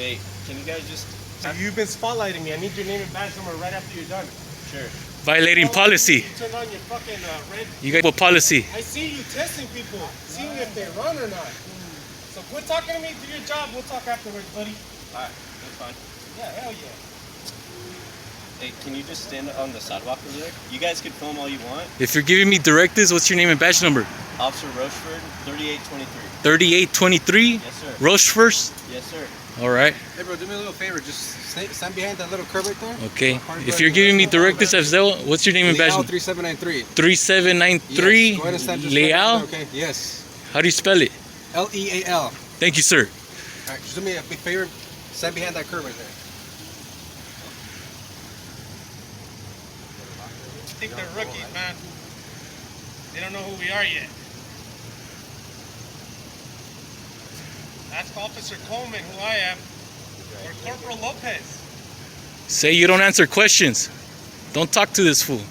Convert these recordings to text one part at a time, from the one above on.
Hey, can you guys just... So you've been spotlighting me. I need your name and badge number right after you're done. Sure. Violating policy. You turn on your fucking red. You guys, what policy? I see you testing people, seeing if they run or not. So quit talking to me. Do your job. We'll talk afterwards, buddy. Alright, that's fine. Yeah, hell yeah. Hey, can you just stand on the sidewalk over there? You guys can film all you want. If you're giving me directives, what's your name and badge number? Officer Rocheford, 3823. 3823? Yes, sir. Rochefort? Yes, sir. Alright. Hey bro, do me a little favor. Just stand behind that little curb right there. Okay. If you're giving me directives, what's your name and badge Leal number? 3793. 3793? Yes. Go ahead and stand just Leal? right there, okay? Yes. How do you spell it? Leal. Thank you, sir. Alright, just do me a big favor. Stand behind that curb right there. I think they're rookies, man. They don't know who we are yet. Ask Officer Coleman who I am, or Corporal Lopez. Say you don't answer questions. Don't talk to this fool.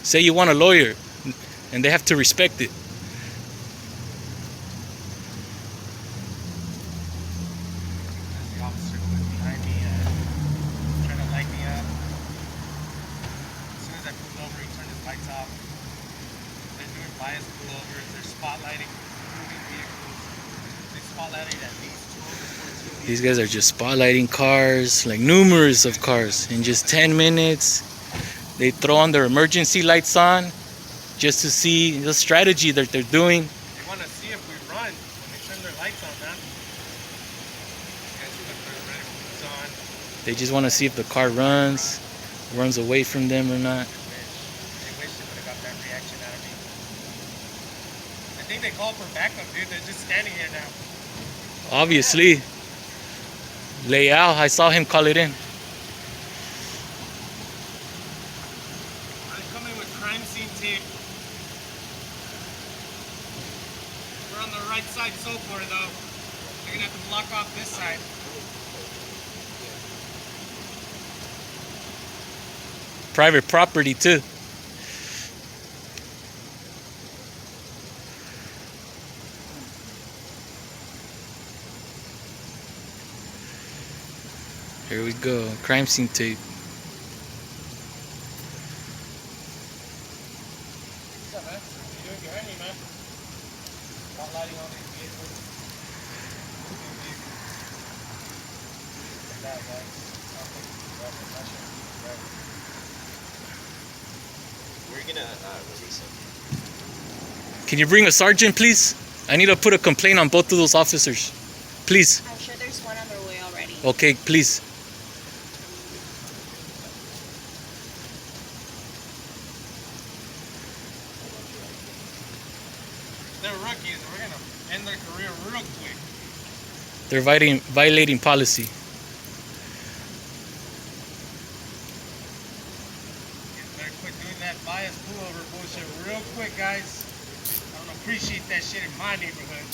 Say you want a lawyer, and they have to respect it. The officer who was behind me, trying to light me up. As soon as I pulled over, he turned his lights off. They're doing bias pullovers. They're spotlighting moving vehicles. They spotlighted at least 12 or 14 These guys are just spotlighting cars, like numerous of cars. In just 10 minutes, they throw on their emergency lights on just to see the strategy that they're doing. They want to see if we run when they turn their lights on, man. Guys put their red boots on. They just want to see if the car runs away from them or not. They wish they would have got that reaction out of me. I think they called for backup, dude. They're just standing here now. Obviously, Leal, I saw him call it in. I'm coming with crime scene tape. We're on the right side so far, though. They're gonna have to block off this side. Private property too. Here we go, crime scene tape. What's up, man? What are you doing behind me, man? Spotlighting all these vehicles. Like that, guys. We're gonna release him. Can you bring a sergeant, please? I need to put a complaint on both of those officers. Please. I'm sure there's one on their way already. Okay, please. They're rookies. We're gonna end their career real quick. They're violating policy. Better quit doing that bias pullover bullshit real quick, guys. I don't appreciate that shit in my neighborhood.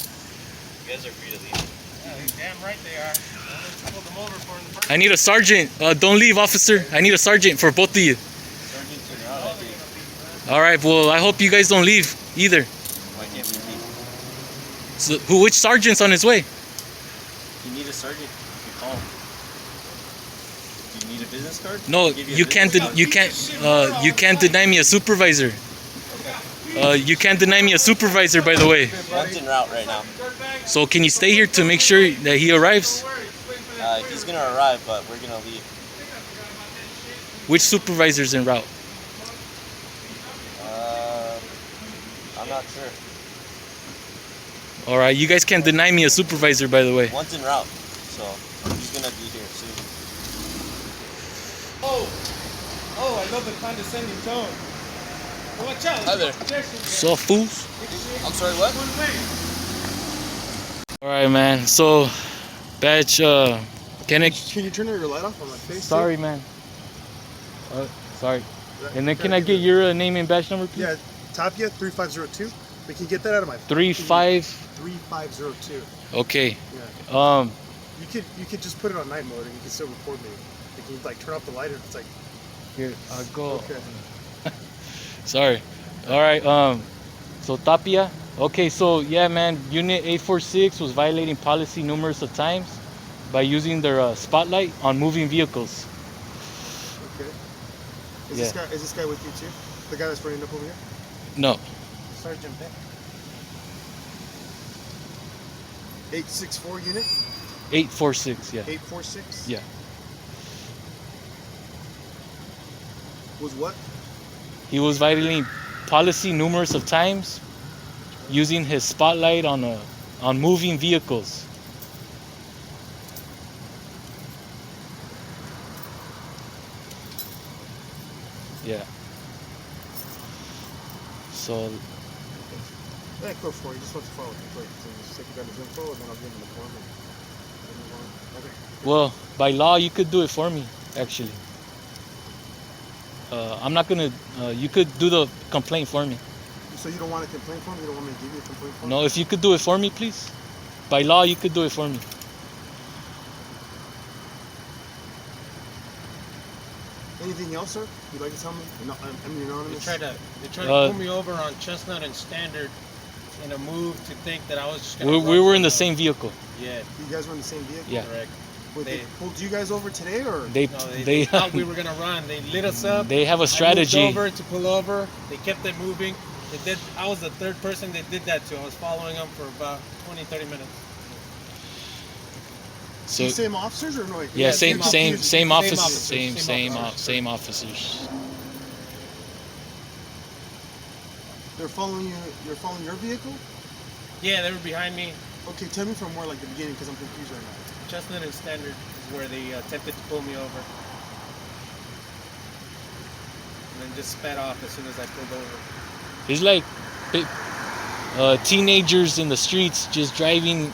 You guys are free to leave. Yeah, damn right they are. Let's pull them over for in the first I need a sergeant. Don't leave, officer. I need a sergeant for both of you. Sergeant's in route, I think. All right. Well, I hope you guys don't leave either. Why can't we leave? So, which sergeant's on his way? If you need a sergeant, you call him. Do you need a business card? No, I'll give you can't. business card. You can't deny me a supervisor. You can't deny me a supervisor, by the way. One's en route right now. So can you stay here to make sure that he arrives? He's gonna arrive, but we're gonna leave. Which supervisor's en route? I'm not sure. All right, you guys can't deny me a supervisor, by the way. One's en route, so he's gonna be here soon. Oh, I love the condescending tone. Watch out. Hi there. So fools. I'm sorry, what? All right, man. So, badge. Can Sorry, man. Sorry. And then can I get your name and badge number, please? Yeah, Tapia 3502. We can get that out of my 3502. Okay. Yeah. You could just put it on night mode and you can still record me. You can like turn off the light and it's like. Here, I'll go. Okay. Sorry. All right. So Tapia. Okay, so yeah, man, Unit 846 was violating policy numerous of times by using their spotlight on moving vehicles. Okay. Is Yeah. this guy with you too? The guy that's running up over here? No, Sergeant Beck. 864 unit? 846, yeah. 846? Yeah. Was what? He was violating policy numerous of times using his spotlight on moving vehicles. Yeah. So Yeah, go for it. You just want to follow the plate. So just take you guys his info and then I'll give him the form. Okay. well, by law, you could do it for me, actually. I'm not gonna. You could do the complaint for me. So you don't want a complaint form? You don't want me to give you a complaint form? No, if you could do it for me, please. By law, you could do it for me. Anything else, sir? You'd like to tell me? No, I'm They anonymous. tried to pull me over on Chestnut and Standard in a move to think that I was just gonna We run were from in the them. same vehicle. Yeah, You guys were in the same vehicle? Yeah. correct. Wait, they They- pulled you guys over today or? They No, they they thought we were gonna run. They lit us up. they have a strategy. I moved over to pull over. They kept it moving. They did. I was the third person they did that to. I was following them for about 20, 30 minutes. So You same officers or no? yeah, Yeah, same same same officers. office, Same officers. same officers. They're following you. You're following your vehicle? Yeah, they were behind me. Okay, tell me from where, like the beginning, because I'm confused right now. Chestnut and Standard is where they attempted to pull me over. And then just sped off as soon as I pulled over. It's like teenagers in the streets just driving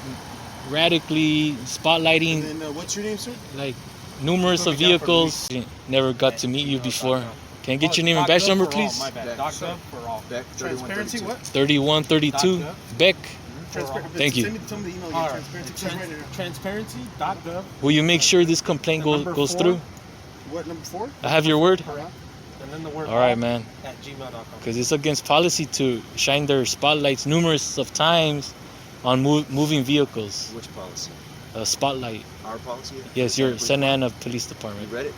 radically, spotlighting And then, what's your name, sir? like numerous of vehicles. Never got to meet you before. Can I get your name and badge number, please? My bad. Beck, Doc sir. Gov for all. Beck, Transparency, 3132. what? 3132 Doc Beck. Thank you. Tell me the email again. Alright. Transparency. It says right here. Transparency.gov. Will you make sure this complaint Number goes 4. through? What, number 4? I have your word. And then the word All right, man. at gmail.com. Because it's against policy to shine their spotlights numerous of times on moving vehicles. Which policy? A spotlight. Our policy? Yes, your Which Santa Ana Police You Department. read it?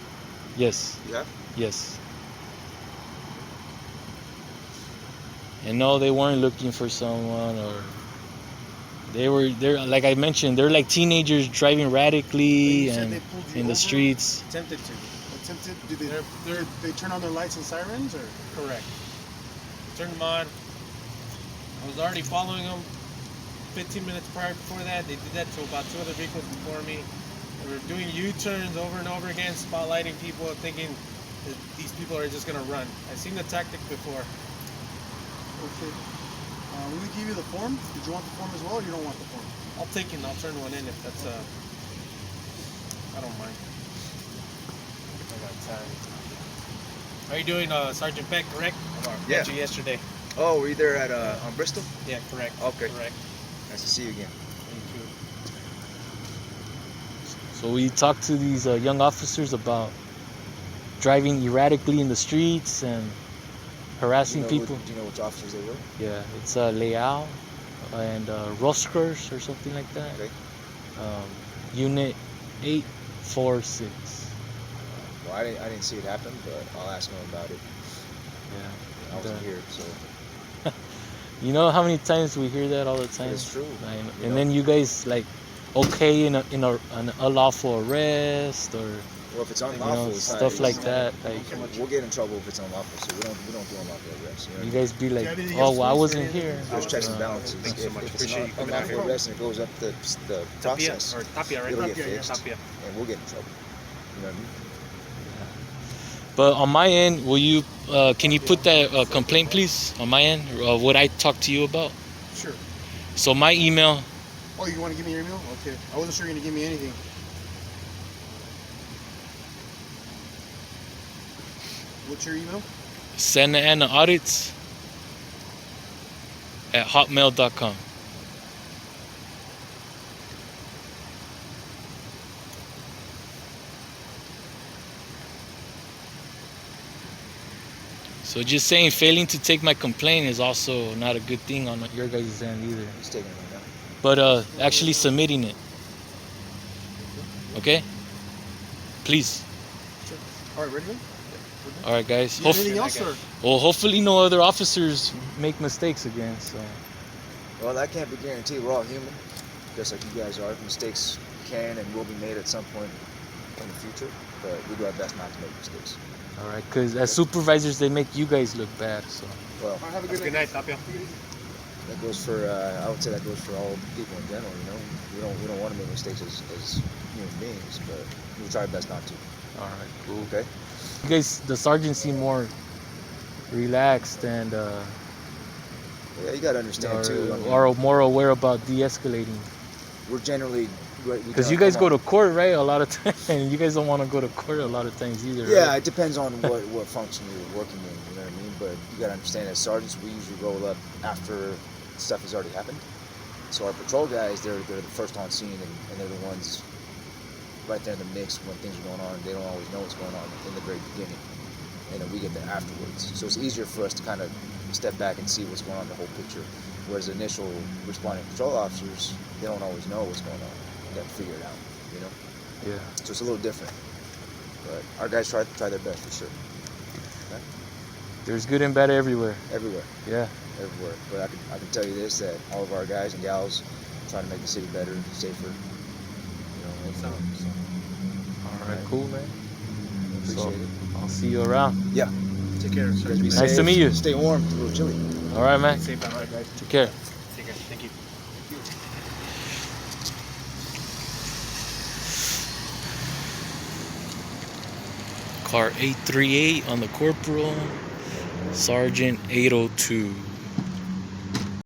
Yes, You have? yes. And no, they weren't looking for someone, or they're like I mentioned, they're like teenagers driving radically You said and they pulled you in the over? streets. Attempted to. Attempted? Did they, They're did they turn on their lights and sirens, or? correct. Turned them on. I was already following them 15 minutes prior before that. They did that to about 2 other vehicles before me. They were doing U-turns over and over again, spotlighting people, thinking that these people are just going to run. I've seen the tactic before. Okay. Will we give you the form? Did you want the form as well, or you don't want the form? I'll take it and I'll turn one in if that's I don't mind. I got time. How are you doing, Sergeant Beck, correct? Yeah. Met you yesterday. Oh, were you there at on Bristol? Yeah, correct. Okay. Correct. Nice to see you again. Me too. So we talked to these young officers about driving erratically in the streets and harassing people. Do you know which officers they were? Yeah, it's Leal and Roskers or something like that. Okay. Unit 846. Well, I didn't see it happen, but I'll ask them about it. Yeah. I wasn't here, so You know how many times we hear that all the time? it's true. And then you guys like okay in an unlawful arrest or Well, if it's you unlawful, know, it's not, stuff it's like not- that. Like We'll get in trouble if it's unlawful, so we don't do unlawful arrests. You know you what I mean? guys be like, you have anything oh, else well, I for us or wasn't anything? here. There's checks and Uh, balances. Thanks so much. If it's Appreciate an you coming out unlawful here. arrest and it goes up the Tapia, process, or Tapia, right? it'll get Tapia, yeah. fixed, Tapia. and we'll get in trouble. You know what I mean? But on my end, will you? Can you put that complaint, please, on my end? What I talked to you about. Sure. So my email, Oh, you want to give me your email? Okay. I wasn't sure you were going to give me anything. What's your email? Firstamendmentaudits @hotmail.com. So So just saying failing to take my complaint is also not a good thing on your guys' end either. He's taking it right now. But actually submitting it. Okay? Please. All right, ready? Man? All right, guys. Anything else, sir? Well, hopefully no other officers make mistakes again. So Well, that can't be guaranteed. We're all human, just like you guys are. Mistakes can and will be made at some point in the future, but we do our best not to make mistakes. all right, because as supervisors they make you guys look bad. So Well, All right, have a good night, Tapia. that goes for I would say that goes for all people in general. You know, we don't want to make mistakes as human beings, but we try our best not to. all right, cool. Okay. You guys, the sergeant seem more relaxed and Yeah, you gotta understand too. I mean, are more aware about de-escalating. we're generally Because you guys go to court, right? A lot of times, and you guys don't want to go to court a lot of times either. Yeah, right? it depends on what function you're working in. You know what I mean? But you gotta understand, as sergeants, we usually roll up after stuff has already happened. So our patrol guys, they're the first on scene, and they're the ones right there in the mix when things are going on. They don't always know what's going on in the very beginning, and then we get there afterwards. So it's easier for us to kind of step back and see what's going on in the whole picture. Whereas initial responding patrol officers, they don't always know what's going on. You got to figure it out, you know. Yeah. So it's a little different, but our guys try their best for sure. There's good and bad everywhere. Everywhere, Yeah. everywhere. But I can tell you this, that all of our guys and gals trying to make the city better, safer. You know, and, All right, cool, man. appreciate So, it. I'll see you around. Yeah. Take care, You sir. guys be Nice to safe. meet you. Stay warm. It's a little chilly. All right, man. Safe out, right, guys. Take care. Take care. Thank you. Car 838 on the corporal. Sergeant 802.